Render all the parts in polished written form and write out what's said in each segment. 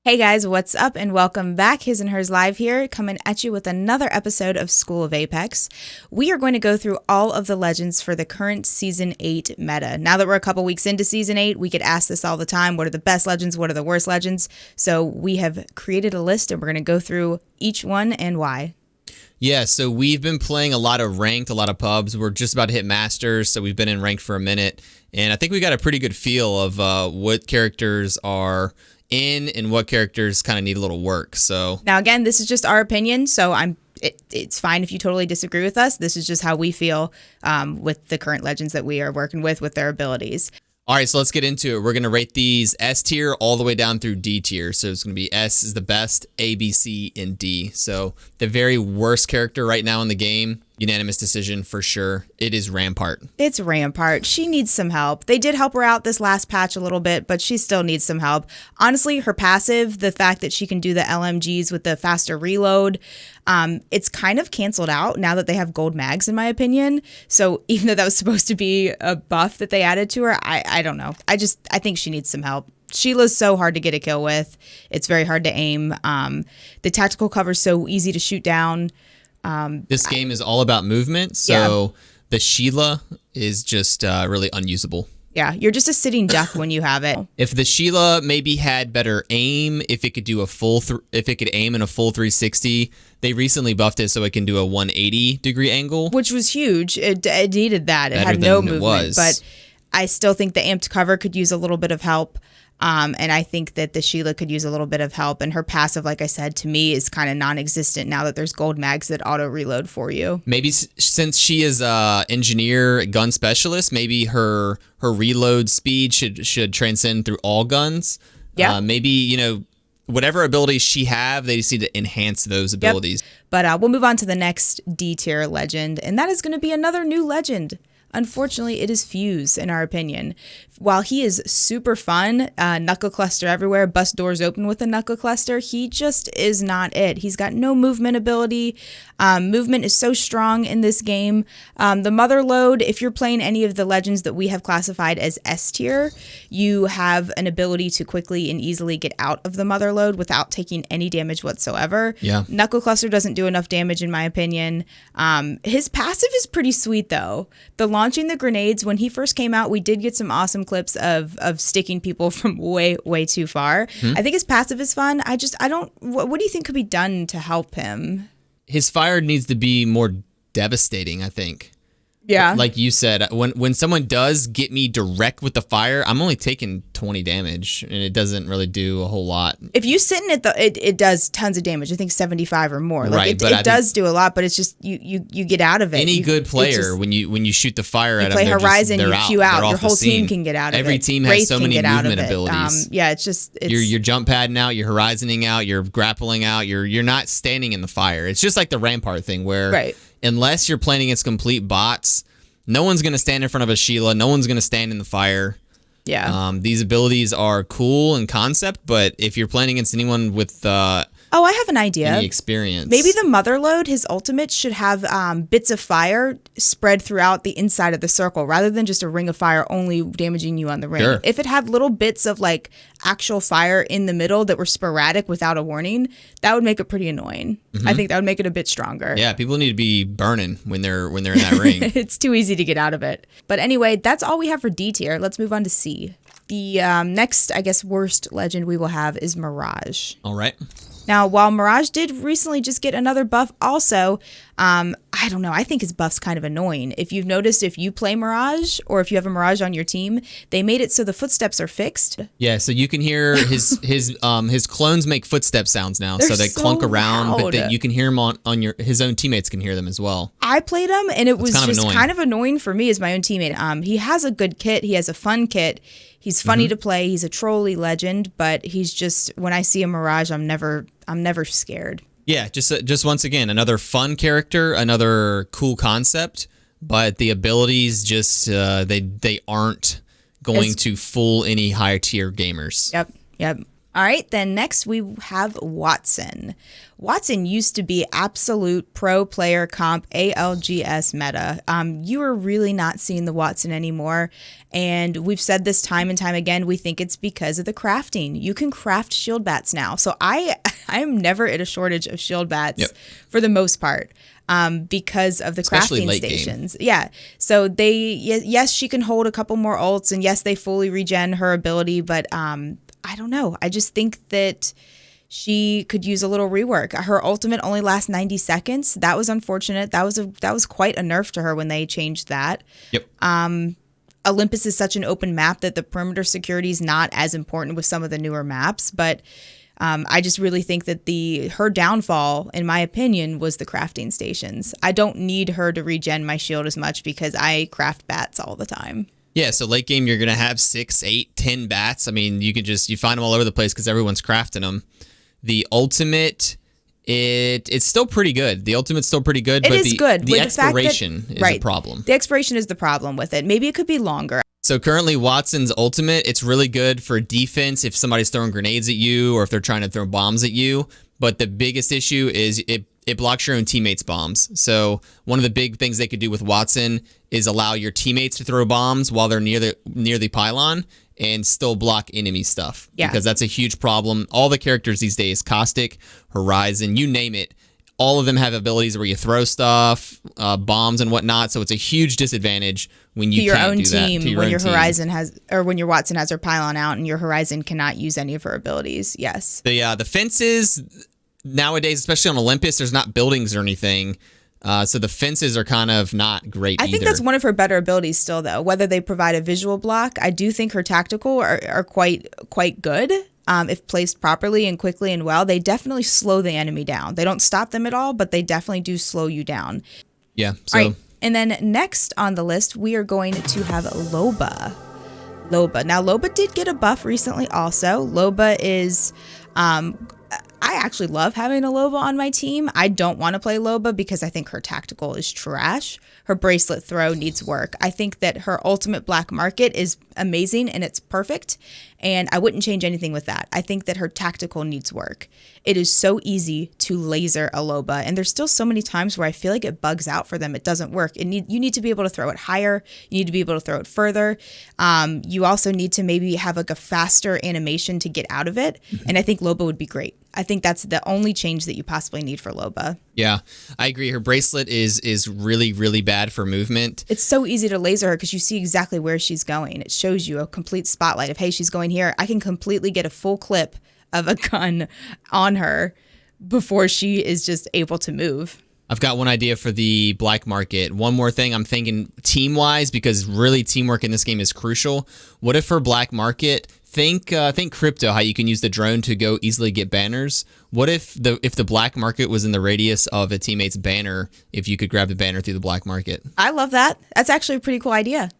Hey guys, what's up and welcome back. His and Hers Live here, coming at you with another episode of School of Apex. We are going to go through all of the legends for the current Season 8 meta. Now that we're a couple weeks into Season 8, we get asked this all the time. What are the best legends? What are the worst legends? So we have created a list and we're going to go through each one and why. Yeah, so we've been playing a lot of ranked, a lot of pubs. We're just about to hit Masters, so we've been in ranked for a minute. And I think we got a pretty good feel of what characters are in and what characters kind of need a little work. So now again, this is just our opinion, so it's fine if you totally disagree with us. This is just how we feel with the current legends that we are working with their abilities. All right, so let's get into it. We're going to rate these S tier all the way down through D tier. So it's going to be S is the best, A, B, C, and D. So the very worst character right now in the game, unanimous decision for sure, it is Rampart. It's Rampart. She needs some help. They did help her out this last patch a little bit, but she still needs some help. Honestly, her passive, the fact that she can do the LMGs with the faster reload, it's kind of canceled out now that they have gold mags, in my opinion. So even though that was supposed to be a buff that they added to her, I don't know. I think she needs some help. Sheila's so hard to get a kill with. It's very hard to aim. The tactical cover is so easy to shoot down. This game is all about movement, so the Sheila is just really unusable. Yeah, you're just a sitting duck when you have it. If the Sheila maybe had better aim, if it could do a if it could aim in a full 360, they recently buffed it so it can do a 180 degree angle, which was huge. It needed that. It had no movement, but I still think the amped cover could use a little bit of help. And I think that the Sheila could use a little bit of help. And her passive, like I said, to me is kind of non-existent now that there's gold mags that auto-reload for you. Maybe since she is a engineer gun specialist, maybe her reload speed should transcend through all guns. Yeah. Maybe, whatever abilities she have, they just need to enhance those abilities. Yep. But we'll move on to the next D-tier legend, and that is going to be another new legend. Unfortunately, it is Fuse, in our opinion. While he is super fun, knuckle cluster everywhere, bust doors open with a knuckle cluster, he just is not it. He's got no movement ability. Movement is so strong in this game. The mother load, if you're playing any of the legends that we have classified as S tier, you have an ability to quickly and easily get out of the mother load without taking any damage whatsoever. Yeah. Knuckle cluster doesn't do enough damage, in my opinion. His passive is pretty sweet, though. The launching the grenades, when he first came out, we did get some awesome clips of sticking people from way too far. I think his passive is fun. What do you think could be done to help him? His fire needs to be more devastating, I think. Yeah. Like you said, when someone does get me direct with the fire, I'm only taking 20 damage, and it doesn't really do a whole lot. If you sit in it, it does tons of damage. I think 75 or more. Like right, it does do a lot, but it's just you get out of it. Any good player, when you shoot the fire at them, play Horizon, you queue out. Your whole team can get out of it. Every team has so many movement abilities. Yeah, it's just you're jump padding out, you're horizoning out, you're grappling out. You're not standing in the fire. It's just like the Rampart thing where unless you're playing against complete bots, no one's going to stand in front of a Sheila. No one's going to stand in the fire. Yeah. These abilities are cool in concept, but if you're playing against anyone with I have an idea. any experience, maybe the mother load, his ultimate, should have bits of fire spread throughout the inside of the circle rather than just a ring of fire only damaging you on the ring. Sure. If it had little bits of like actual fire in the middle that were sporadic without a warning, that would make it pretty annoying. I think that would make it a bit stronger. Yeah, people need to be burning when they're in that ring. It's too easy to get out of it. But anyway, that's all we have for D tier. Let's move on to C. The next, I guess, worst legend we will have is Mirage. All right. Now, while Mirage did recently just get another buff also, I don't know. I think his buff's kind of annoying. If you've noticed, if you play Mirage or if you have a Mirage on your team, they made it so the footsteps are fixed. Yeah, so you can hear his clones make footstep sounds now. So they clunk around, loud. but then you can hear him on his own teammates can hear them as well. I played him, and it was kind of annoying for me as my own teammate. He has a good kit. He has a fun kit. He's funny to play. He's a trolly legend, but he's just, when I see a Mirage, I'm never scared. Yeah, just once again, another fun character, another cool concept, but the abilities just they aren't going to fool any higher tier gamers. Yep. All right, then next we have WATTSON. WATTSON used to be absolute pro player comp ALGS meta. You are really not seeing the WATTSON anymore, and we've said this time and time again. We think it's because of the crafting. You can craft shield bats now, so I am never at a shortage of shield bats for the most part. Because of the especially crafting late stations. Game. Yeah. So yes, she can hold a couple more ults, and yes, they fully regen her ability, but I don't know. I just think that she could use a little rework. Her ultimate only lasts 90 seconds. That was unfortunate. That was quite a nerf to her when they changed that. Yep. Olympus is such an open map that the perimeter security is not as important with some of the newer maps, but I just really think that her downfall, in my opinion, was the crafting stations. I don't need her to regen my shield as much because I craft bats all the time. Yeah, so late game, you're going to have 6, 8, 10 bats. I mean, you find them all over the place because everyone's crafting them. The ultimate, it's still pretty good. The ultimate's still pretty good. It is good. The expiration is a problem. The expiration is the problem with it. Maybe it could be longer. So currently, WATTSON's ultimate, it's really good for defense if somebody's throwing grenades at you or if they're trying to throw bombs at you. But the biggest issue is it blocks your own teammates' bombs. So one of the big things they could do with WATTSON is allow your teammates to throw bombs while they're near the pylon and still block enemy stuff. Yeah. Because that's a huge problem. All the characters these days, Caustic, Horizon, you name it, all of them have abilities where you throw stuff, bombs and whatnot. So it's a huge disadvantage when you can't do that to your when own your team. Horizon has, or when your WATTSON has her pylon out and your Horizon cannot use any of her abilities. Yes. The fences nowadays, especially on Olympus, there's not buildings or anything. So the fences are kind of not great I think that's one of her better abilities still, though. Whether they provide a visual block, I do think her tactical are quite good. If placed properly and quickly and well, they definitely slow the enemy down. They don't stop them at all, but they definitely do slow you down. Yeah. So. All right. And then next on the list, we are going to have LOBA. Now, LOBA did get a buff recently also. LOBA is... I actually love having a LOBA on my team. I don't want to play LOBA because I think her tactical is trash. Her bracelet throw needs work. I think that her ultimate black market is amazing and it's perfect, and I wouldn't change anything with that. I think that her tactical needs work. It is so easy to laser a LOBA, and there's still so many times where I feel like it bugs out for them. It doesn't work. You need to be able to throw it higher. You need to be able to throw it further. You also need to maybe have like a faster animation to get out of it, and I think LOBA would be great. I think that's the only change that you possibly need for LOBA. Yeah, I agree. Her bracelet is really, really bad for movement. It's so easy to laser her because you see exactly where she's going. It shows you a complete spotlight of, hey, she's going here. I can completely get a full clip of a gun on her before she is just able to move. I've got one idea for the black market. One more thing I'm thinking team-wise, because really teamwork in this game is crucial. What if for black market, think crypto, how you can use the drone to go easily get banners. What if the black market was in the radius of a teammate's banner, if you could grab the banner through the black market? I love that. That's actually a pretty cool idea.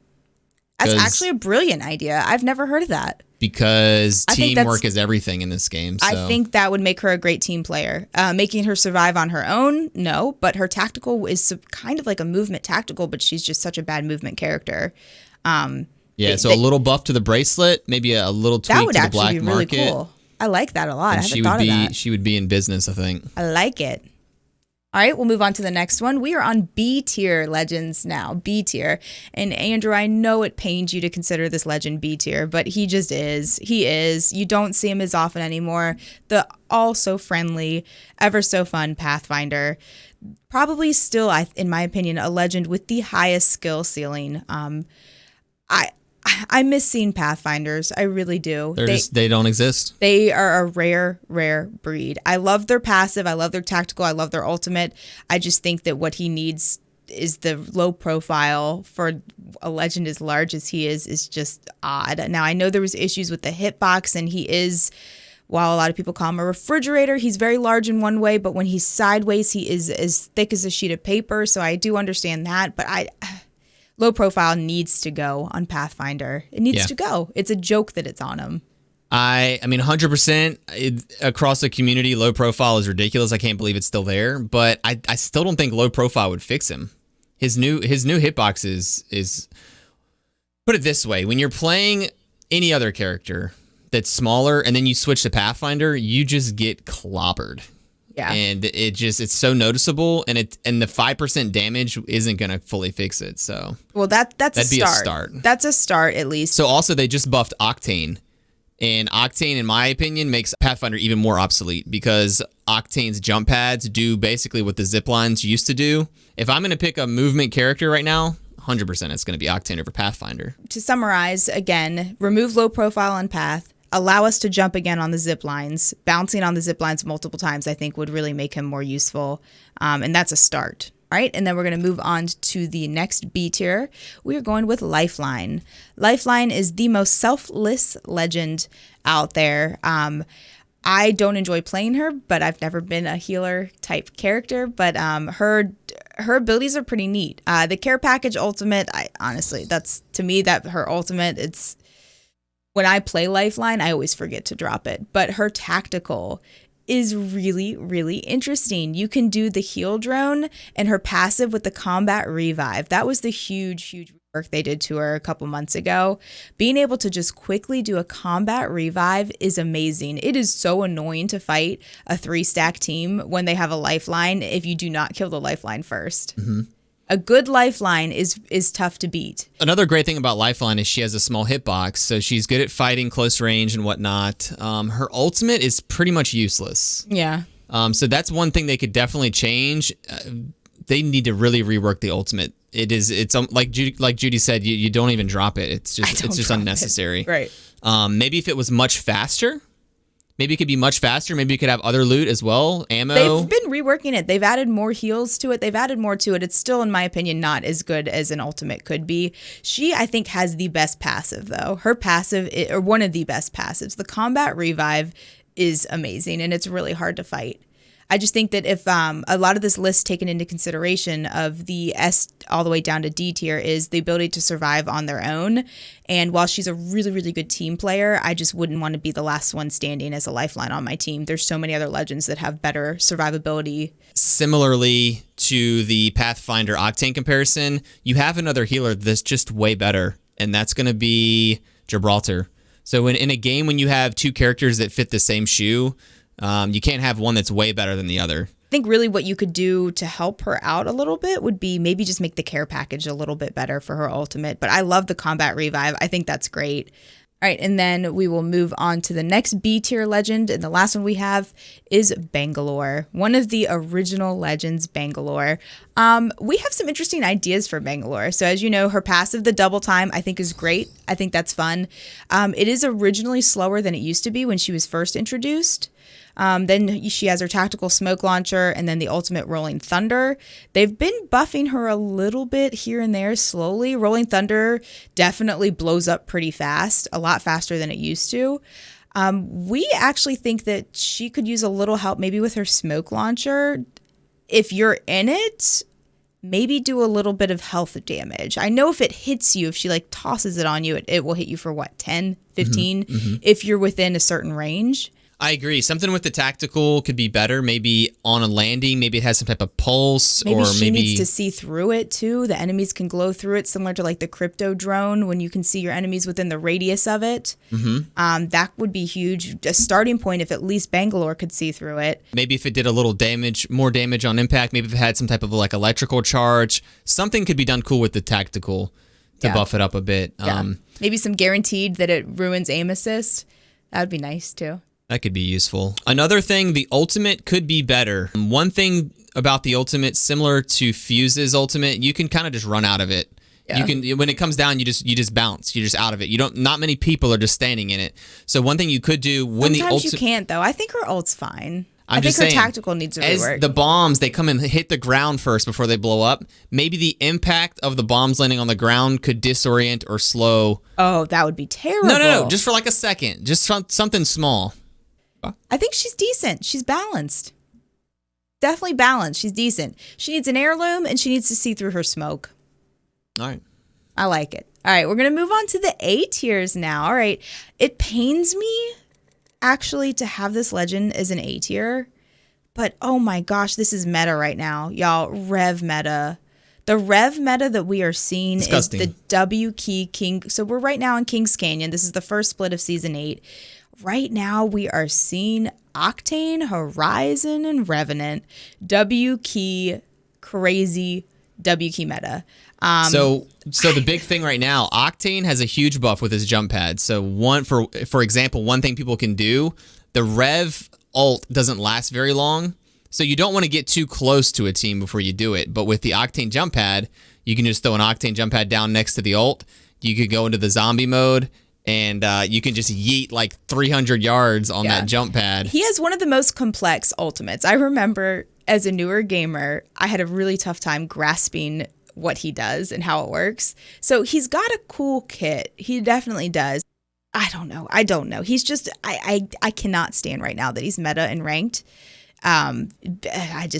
That's actually a brilliant idea. I've never heard of that. Because teamwork is everything in this game. So. I think that would make her a great team player. Making her survive on her own, no. But her tactical is kind of like a movement tactical, but she's just such a bad movement character. Yeah, so a little buff to the bracelet, maybe a little tweak to the black market. That would actually be really cool. I like that a lot. I haven't thought of that. She would be in business, I think. I like it. All right, we'll move on to the next one. We are on B tier legends now, B tier. And Andrew, I know it pains you to consider this legend B tier, but he just is. He is. You don't see him as often anymore. The also friendly, ever so fun Pathfinder. Probably still, in my opinion, a legend with the highest skill ceiling. I miss seeing Pathfinders. I really do. They don't exist. They are a rare breed. I love their passive. I love their tactical. I love their ultimate. I just think that what he needs is the low profile for a legend as large as he is just odd. Now, I know there was issues with the hitbox, and he is, while a lot of people call him a refrigerator, he's very large in one way, but when he's sideways, he is as thick as a sheet of paper. So I do understand that, but low profile needs to go on Pathfinder. It needs to go. It's a joke that it's on him. I mean, 100% across the community, low profile is ridiculous. I can't believe it's still there, but I still don't think low profile would fix him. His new hitbox is put it this way: when you're playing any other character that's smaller, and then you switch to Pathfinder, you just get clobbered. Yeah. And it's so noticeable, and the 5% damage isn't gonna fully fix it. So well, that'd be a start. That's a start at least. So also they just buffed Octane. And Octane, in my opinion, makes Pathfinder even more obsolete because Octane's jump pads do basically what the zip lines used to do. If I'm going to pick a movement character right now, 100% it's going to be Octane over Pathfinder. To summarize, again, remove low profile on Path, allow us to jump again on the zip lines. Bouncing on the zip lines multiple times, I think, would really make him more useful. And that's a start. All right, and then we're going to move on to the next B tier. We are going with Lifeline. Lifeline is the most selfless legend out there. I don't enjoy playing her, but I've never been a healer type character. But her abilities are pretty neat. The care package ultimate, honestly, that's to me that her ultimate. It's when I play Lifeline, I always forget to drop it. But her tactical is really, really interesting. You can do the heal drone and her passive with the combat revive. That was the huge work they did to her a couple months ago. Being able to just quickly do a combat revive is amazing. It is so annoying to fight a 3-stack team when they have a lifeline if you do not kill the lifeline first. Mm-hmm. A good lifeline is tough to beat. Another great thing about Lifeline is she has a small hitbox, so she's good at fighting close range and whatnot. Her ultimate is pretty much useless. Yeah. So that's one thing they could definitely change. They need to really rework the ultimate. It's like Judy said, you don't even drop it. It's just unnecessary. Right. Maybe if it was much faster. Maybe it could be much faster. Maybe you could have other loot as well, ammo. They've been reworking it. They've added more heals to it. They've added more to it. It's still, in my opinion, not as good as an ultimate could be. She, I think, has the best passive, though. Her passive, or one of the best passives. The combat revive is amazing, and it's really hard to fight. I just think that if a lot of this list taken into consideration of the S all the way down to D tier is the ability to survive on their own. And while she's a really, really good team player, I just wouldn't want to be the last one standing as a lifeline on my team. There's so many other legends that have better survivability. Similarly to the Pathfinder Octane comparison, you have another healer that's just way better, and that's going to be Gibraltar. So in a game when you have two characters that fit the same shoe, you can't have one that's way better than the other. I think really what you could do to help her out a little bit would be maybe just make the care package a little bit better for her ultimate. But I love the combat revive. I think that's great. All right, and then we will move on to the next B tier legend. And the last one we have is Bangalore, one of the original legends, Bangalore. We have some interesting ideas for Bangalore. So as you know, her passive, the double time, I think is great. I think that's fun. It is originally slower than it used to be when she was first introduced. Then she has her tactical smoke launcher and then the ultimate Rolling Thunder. They've been buffing her a little bit here and there slowly. Rolling Thunder definitely blows up pretty fast, a lot faster than it used to. We actually think that she could use a little help maybe with her smoke launcher. If you're in it, maybe do a little bit of health damage. I know if it hits you, if she like tosses it on you, it will hit you for what, 10, 15, if you're within a certain range. I agree. Something with the tactical could be better. Maybe on a landing, maybe it has some type of pulse. Maybe she needs to see through it too. The enemies can glow through it, similar to like the crypto drone when you can see your enemies within the radius of it. That would be huge. A starting point if at least Bangalore could see through it. Maybe if it did a little damage, more damage on impact. Maybe if it had some type of like electrical charge. Something could be done cool with the tactical to buff it up a bit. Maybe some guaranteed that it ruins aim assist. That would be nice too. That could be useful. Another thing, the ultimate could be better. One thing about the ultimate, similar to Fuse's ultimate, you can kind of just run out of it. Yeah. You can, when it comes down, you just bounce. You're just out of it. Not many people are just standing in it. So one thing you could do when sometimes you can't though. I think her ult's fine. I think her tactical needs a rework. As the bombs, they come and hit the ground first before they blow up. Maybe the impact of the bombs landing on the ground could disorient or slow. Oh, that would be terrible. No. Just for like a second. Just something small. I think she's decent. She's balanced. Definitely balanced. She's decent. She needs an heirloom and she needs to see through her smoke. All right. I like it. All right, we're going to move on to the A tiers now. All right. It pains me actually to have this legend as an A tier, but oh my gosh, this is meta right now. Y'all, Rev meta. The Rev meta that we are seeing Disgusting. Is the W key King. So we're right now in King's Canyon. This is the first split of season 8. right now we are seeing Octane, Horizon, and Revenant W key crazy W key meta. So the big thing right now, Octane has a huge buff with his jump pad. So for example, one thing people can do, the Rev ult doesn't last very long. So you don't want to get too close to a team before you do it. But with the Octane jump pad, you can just throw an Octane jump pad down next to the ult. You could go into the zombie mode, and you can just yeet like 300 yards on that jump pad. He has one of the most complex ultimates. I remember as a newer gamer, I had a really tough time grasping what he does and how it works. So he's got a cool kit. He definitely does. I don't know. He's just, I cannot stand right now that he's meta and ranked. I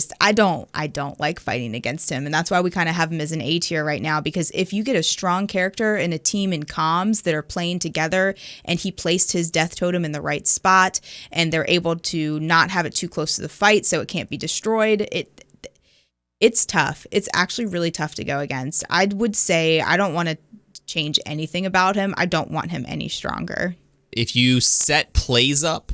don't like fighting against him. And that's why we kind of have him as an A tier right now, because if you get a strong character and a team in comms that are playing together and he placed his death totem in the right spot and they're able to not have it too close to the fight so it can't be destroyed, it's tough. It's actually really tough to go against. I would say I don't want to change anything about him. I don't want him any stronger. If you set plays up,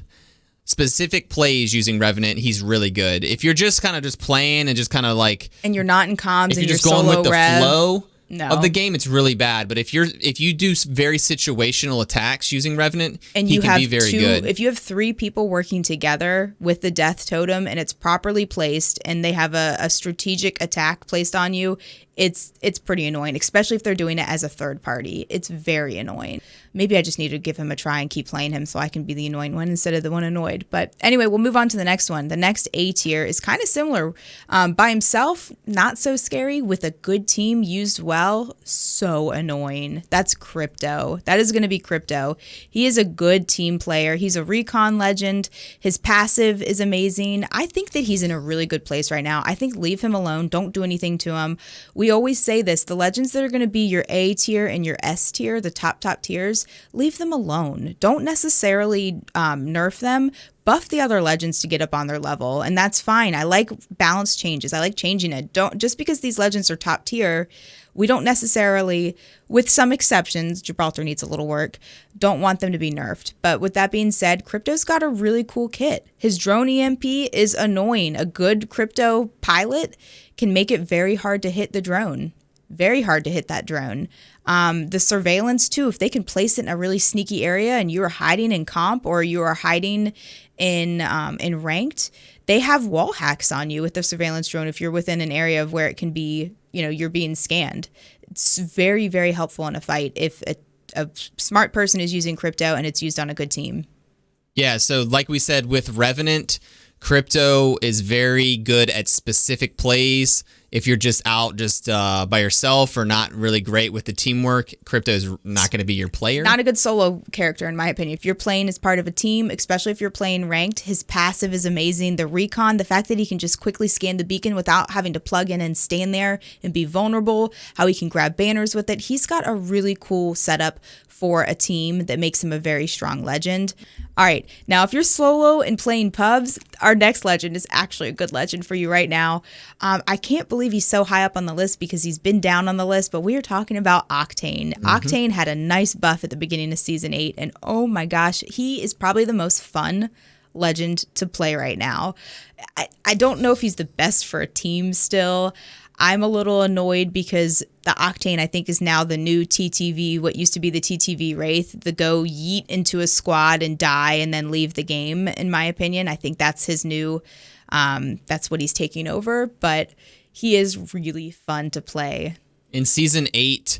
specific plays using Revenant, he's really good. If you're just kind of just playing and just kind of like, and you're not in comms, if and you're just going with the flow no. of the game, it's really bad. But if you do very situational attacks using Revenant, and he can be very good. If you have 3 people working together with the death totem and it's properly placed and they have a strategic attack placed on you, it's pretty annoying, especially if they're doing it as a third party. It's very annoying. Maybe I just need to give him a try and keep playing him so I can be the annoying one instead of the one annoyed. But anyway, we'll move on to the next one. The next A tier is kind of similar. By himself, not so scary. With a good team used well, so annoying. That's Crypto. That is going to be Crypto. He is a good team player. He's a recon legend. His passive is amazing. I think that he's in a really good place right now. I think leave him alone. Don't do anything to him. We always say this, the legends that are going to be your A tier and your S tier, the top tiers, leave them alone. Don't necessarily nerf them. Buff the other legends to get up on their level, and that's fine. I like balance changes. I like changing it. Don't just because these legends are top tier, we don't necessarily, with some exceptions, Gibraltar needs a little work, don't want them to be nerfed. But with that being said, Crypto's got a really cool kit. His drone EMP is annoying. A good Crypto pilot can make it very hard to hit the drone. Very hard to hit that drone. The surveillance too, if they can place it in a really sneaky area and you are hiding in comp or you are hiding in ranked, they have wall hacks on you with the surveillance drone if you're within an area of where it can be, you're being scanned. It's very, very helpful in a fight if a smart person is using Crypto and it's used on a good team. Yeah, so like we said with Revenant, Crypto is very good at specific plays. If you're just out by yourself or not really great with the teamwork, Crypto is not going to be your player. Not a good solo character, in my opinion. If you're playing as part of a team, especially if you're playing ranked, his passive is amazing. The recon, the fact that he can just quickly scan the beacon without having to plug in and stand there and be vulnerable, how he can grab banners with it. He's got a really cool setup for a team that makes him a very strong legend. All right, now if you're solo and playing pubs, our next legend is actually a good legend for you right now. I can't believe he's so high up on the list because he's been down on the list, but we are talking about Octane. Mm-hmm. Octane had a nice buff at the beginning of Season 8, and oh my gosh, he is probably the most fun legend to play right now. I don't know if he's the best for a team still. I'm a little annoyed because the Octane, I think, is now the new TTV, what used to be the TTV Wraith, the go yeet into a squad and die and then leave the game, in my opinion. I think that's his new, that's what he's taking over, but he is really fun to play. In Season 8,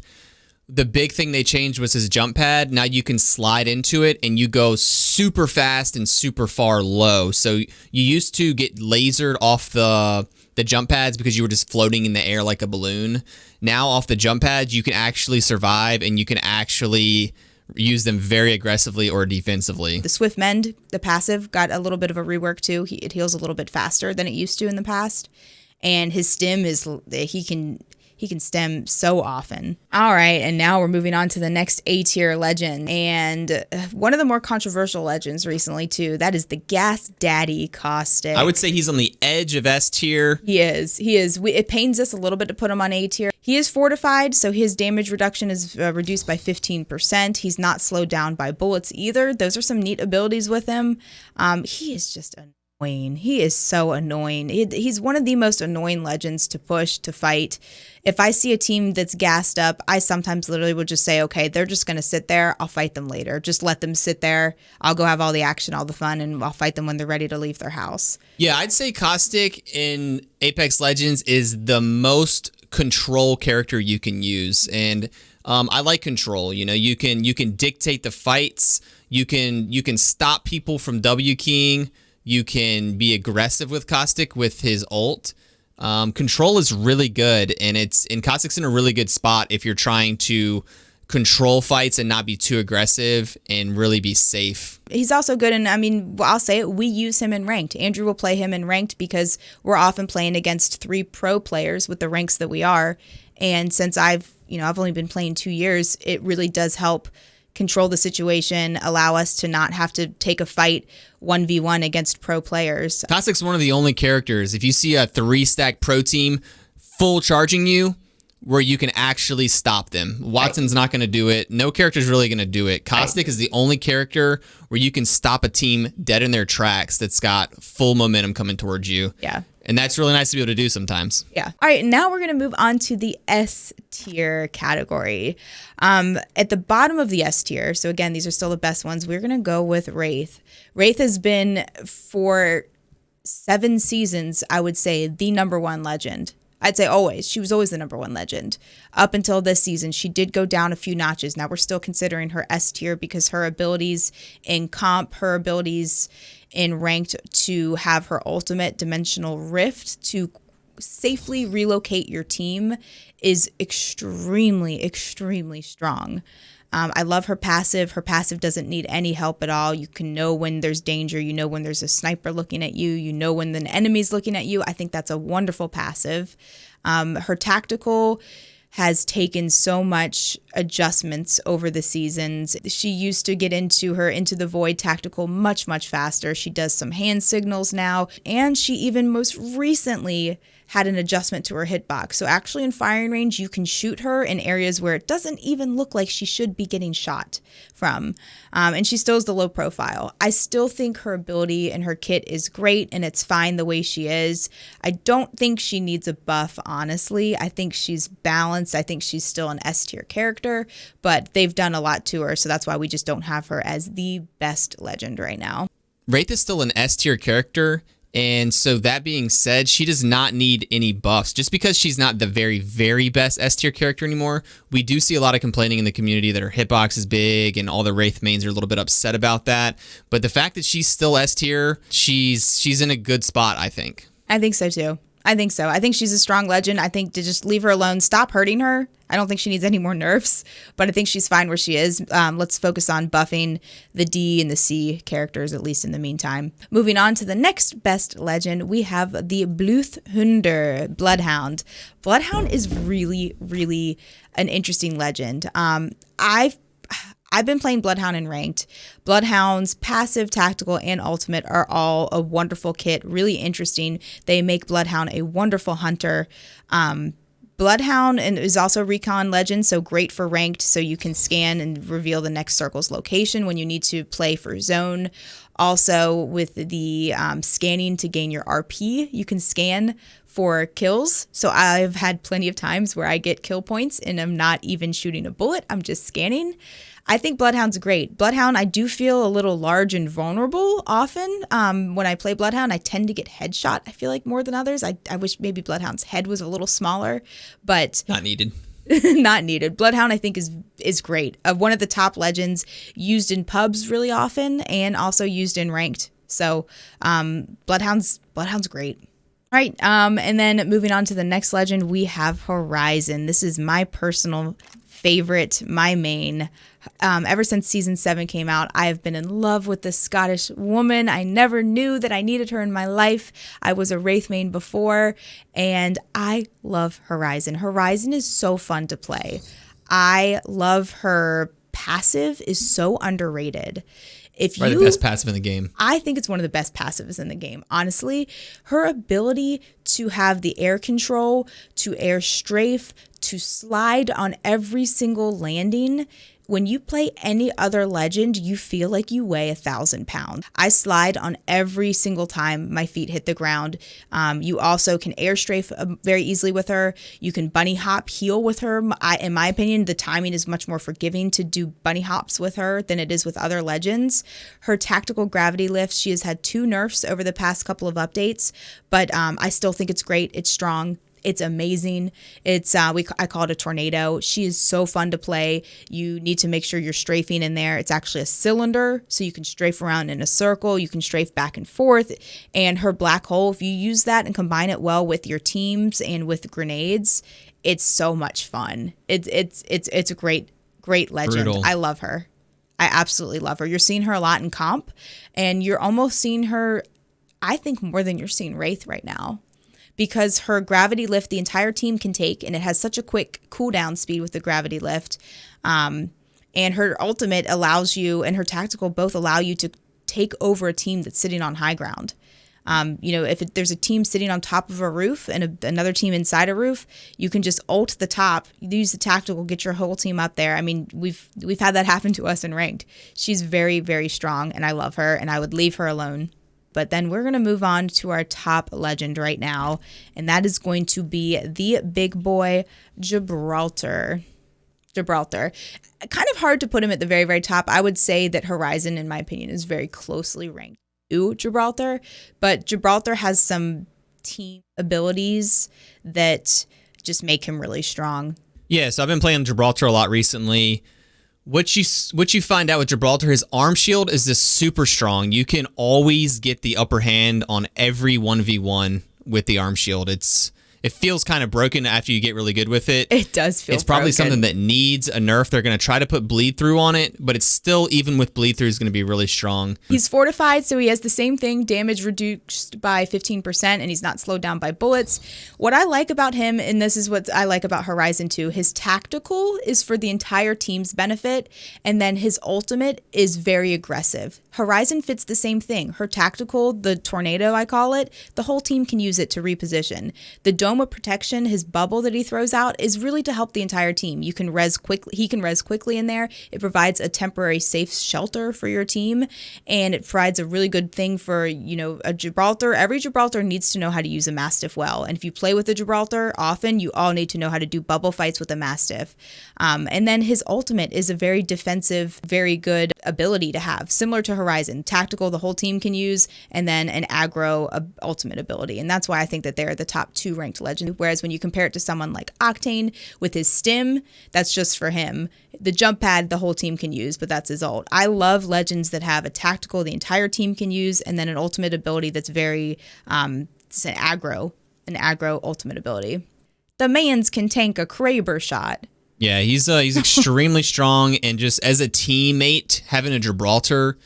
the big thing they changed was his jump pad. Now you can slide into it and you go super fast and super far low. So you used to get lasered off the jump pads because you were just floating in the air like a balloon. Now off the jump pads, you can actually survive and you can actually use them very aggressively or defensively. The Swift Mend, the passive, got a little bit of a rework too. It heals a little bit faster than it used to in the past. And his stim is, he He can stem so often. All right, and now we're moving on to the next A tier legend, and one of the more controversial legends recently too. That is the Gas Daddy Caustic. I would say he's on the edge of S tier. He is. It pains us a little bit to put him on A tier. He is fortified, so his damage reduction is reduced by 15%. He's not slowed down by bullets either. Those are some neat abilities with him. He is just annoying. He is so annoying. He's one of the most annoying legends to push, to fight. If I see a team that's gassed up, I sometimes literally will just say, okay, they're just going to sit there. I'll fight them later. Just let them sit there. I'll go have all the action, all the fun, and I'll fight them when they're ready to leave their house. Yeah, I'd say Caustic in Apex Legends is the most control character you can use. And I like control. You know, you can dictate the fights. You can stop people from W keying. You can be aggressive with Caustic with his ult. Control is really good, and Caustic's in a really good spot if you're trying to control fights and not be too aggressive and really be safe. He's also good, and I mean, I'll say it, we use him in ranked. Andrew will play him in ranked because we're often playing against 3 pro players with the ranks that we are. And since I've only been playing 2 years, it really does help control the situation, allow us to not have to take a fight 1v1 against pro players. Caustic's one of the only characters, if you see a 3-stack pro team full charging you, where you can actually stop them. WATTSON's not going to do it. No character's really going to do it. Caustic is the only character where you can stop a team dead in their tracks that's got full momentum coming towards you. Yeah. And that's really nice to be able to do sometimes. Yeah. All right, now we're going to move on to the S tier category. At the bottom of the S tier, so again, these are still the best ones, we're going to go with Wraith. Wraith has been, for 7 seasons, I would say, the #1 legend. I'd say always. She was always the #1 legend. Up until this season, she did go down a few notches. Now we're still considering her S tier because her abilities in comp, her abilities in ranked to have her ultimate dimensional rift to safely relocate your team is extremely, extremely strong. I love her passive. Her passive doesn't need any help at all. You can know when there's danger. You know when there's a sniper looking at you. You know when the enemy's looking at you. I think that's a wonderful passive. Her tactical has taken so much adjustments over the seasons. She used to get into the void tactical much, much faster. She does some hand signals now. And she even most recently had an adjustment to her hitbox. So actually in firing range, you can shoot her in areas where it doesn't even look like she should be getting shot from. And she still has the low profile. I still think her ability and her kit is great, and it's fine the way she is. I don't think she needs a buff, honestly. I think she's balanced. I think she's still an S tier character, but they've done a lot to her, so that's why we just don't have her as the best legend right now. Wraith is still an S tier character. And so that being said, she does not need any buffs. Just because she's not the very, very best S tier character anymore, we do see a lot of complaining in the community that her hitbox is big and all the Wraith mains are a little bit upset about that. But the fact that she's still S tier, she's in a good spot, I think. I think so too. I think so. I think she's a strong legend. I think to just leave her alone, stop hurting her. I don't think she needs any more nerfs, but I think she's fine where she is. Let's focus on buffing the D and the C characters, at least in the meantime. Moving on to the next best legend, we have the Bloodhunder, Bloodhound. Bloodhound is really, really an interesting legend. I've been playing Bloodhound in ranked. Bloodhound's passive, tactical, and ultimate are all a wonderful kit, really interesting. They make Bloodhound a wonderful hunter. Bloodhound is also recon legend, so great for ranked, so you can scan and reveal the next circle's location when you need to play for zone. Also, with the scanning to gain your RP, you can scan for kills. So I've had plenty of times where I get kill points and I'm not even shooting a bullet, I'm just scanning. I think Bloodhound's great. Bloodhound, I do feel a little large and vulnerable often. When I play Bloodhound, I tend to get headshot, I feel like, more than others. I wish maybe Bloodhound's head was a little smaller, but... Not needed. Not needed. Bloodhound, I think, is great. One of the top legends used in pubs really often and also used in ranked. So Bloodhound's great. All right, and then moving on to the next legend, we have Horizon. This is my personal favorite, my main. Ever since season 7 came out, I have been in love with this Scottish woman. I never knew that I needed her in my life. I was a Wraith main before, and I love Horizon. Horizon is so fun to play. I love her passive is so underrated. The best passive in the game. I think it's one of the best passives in the game. Honestly, her ability to have the air control, to air strafe, to slide on every single landing. When you play any other legend, you feel like you weigh 1,000 pounds. I slide on every single time my feet hit the ground. You also can air strafe very easily with her. You can bunny hop, heal with her. In my opinion, the timing is much more forgiving to do bunny hops with her than it is with other legends. Her tactical gravity lift, she has had 2 nerfs over the past couple of updates, but I still think it's great. It's strong. It's amazing. It's I call it a tornado. She is so fun to play. You need to make sure you're strafing in there. It's actually a cylinder, so you can strafe around in a circle. You can strafe back and forth. And her black hole, if you use that and combine it well with your teams and with grenades, it's so much fun. It's a great legend. Brutal. I love her. I absolutely love her. You're seeing her a lot in comp, and you're almost seeing her, I think, more than you're seeing Wraith right now. Because her gravity lift, the entire team can take, and it has such a quick cooldown speed with the gravity lift. And her ultimate allows you, and her tactical both allow you to take over a team that's sitting on high ground. If there's a team sitting on top of a roof and another team inside a roof, you can just ult the top, use the tactical, get your whole team up there. I mean, we've had that happen to us in ranked. She's very, very strong, and I love her, and I would leave her alone. But then we're going to move on to our top legend right now, and that is going to be the big boy, Gibraltar. Kind of hard to put him at the very, very top. I would say that Horizon, in my opinion, is very closely ranked to Gibraltar, but Gibraltar has some team abilities that just make him really strong. Yeah, so I've been playing Gibraltar a lot recently. What you find out with Gibraltar, his arm shield is just super strong. You can always get the upper hand on every 1v1 with the arm shield. It feels kind of broken after you get really good with it. It does feel It's probably broken. something that needs a nerf. They're going to try to put bleed through on it, but it's still, even with bleed through, is going to be really strong. He's fortified, so he has the same thing, damage reduced by 15%, and he's not slowed down by bullets. What I like about him, and this is what I like about Horizon 2, his tactical is for the entire team's benefit, and then his ultimate is very aggressive. Horizon fits the same thing. Her tactical, the tornado I call it, the whole team can use it to reposition. The dome of protection, his bubble that he throws out, is really to help the entire team. You can res quickly. He can res quickly in there. It provides a temporary safe shelter for your team, and it provides a really good thing for, a Gibraltar. Every Gibraltar needs to know how to use a Mastiff well, and if you play with a Gibraltar often, you all need to know how to do bubble fights with a Mastiff. And then his ultimate is a very defensive, very good ability to have, similar to Horizon. Tactical, the whole team can use, and then an aggro ultimate ability. And that's why I think that they're the top 2 ranked legends. Whereas when you compare it to someone like Octane with his stim, that's just for him. The jump pad, the whole team can use, but that's his ult. I love legends that have a tactical the entire team can use, and then an ultimate ability that's very, it's an aggro ultimate ability. The mans can tank a Kraber shot. Yeah, he's extremely strong, and just as a teammate, having a Gibraltar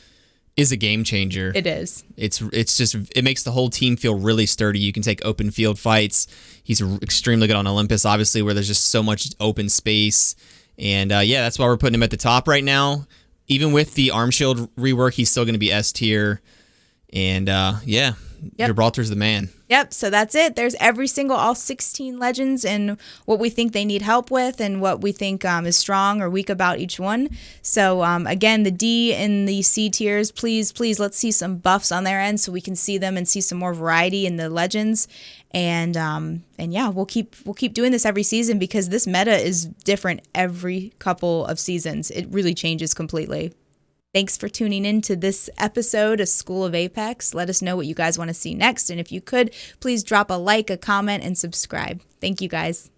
is a game changer. It is. It makes the whole team feel really sturdy. You can take open field fights. He's extremely good on Olympus, obviously, where there's just so much open space. And that's why we're putting him at the top right now. Even with the arm shield rework, he's still going to be S tier. And Gibraltar's the man. Yep, so that's it. There's all 16 legends and what we think they need help with and what we think is strong or weak about each one. So again, the D and the C tiers, please, let's see some buffs on their end so we can see them and see some more variety in the legends. And we'll keep doing this every season because this meta is different every couple of seasons. It really changes completely. Thanks for tuning in to this episode of School of Apex. Let us know what you guys want to see next. And if you could, please drop a like, a comment, and subscribe. Thank you, guys.